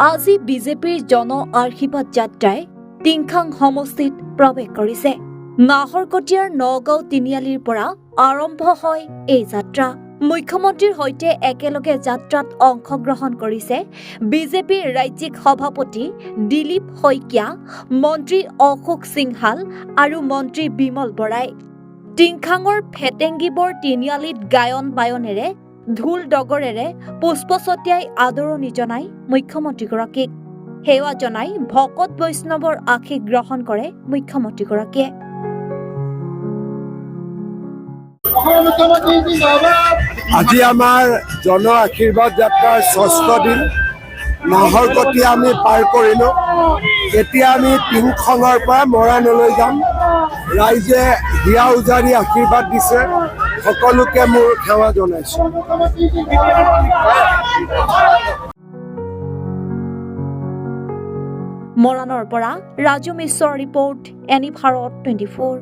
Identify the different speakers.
Speaker 1: আজি বিজেপিৰ জন আশীৰ্বাদ যাত্ৰাই টিংখাং সমষ্টিত প্ৰৱেশ কৰিছে। নাহৰকটীয়াৰ নগাঁও তিনিআলিৰ পৰা আৰম্ভ হয় এই যাত্ৰা। মুখ্যমন্ত্ৰীৰ সৈতে একেলগে যাত্ৰাত অংশগ্ৰহণ কৰিছে বিজেপিৰ ৰাজ্যিক সভাপতি দিলীপ শইকীয়া, মন্ত্ৰী অশোক সিংহাল আৰু মন্ত্ৰী বিমল বৰাই। টিংখাঙৰ ফেটেংগিবৰ তিনিআলিত গায়ন বায়নেৰে ঢোল ডগৰেৰে পুষ্প ছটিয়াই আদৰণি জনাই মুখ্যমন্ত্ৰীগৰাকীক। সেৱা জনাই ভকত বৈষ্ণৱৰ আশীষ গ্ৰহণ কৰে মুখ্যমন্ত্ৰীগৰাকীয়ে।
Speaker 2: আজি আমাৰ জন আশীৰ্বাদ যাত্ৰাৰ ৬ষ্ঠ দিন। নাহৰকটীয়া আমি পাৰ কৰিলোঁ। এতিয়া আমি টিংখাঙৰ পৰা মৰাণলৈ যাম। ৰাইজে হিয়া উজাৰি আশীৰ্বাদ দিছে, সকলোকে মোৰ সেৱা জনাইছোঁ।
Speaker 1: মৰাণৰ পৰা ৰাজু মিশ্ৰৰ ৰিপৰ্ট, এনি ভাৰত 24।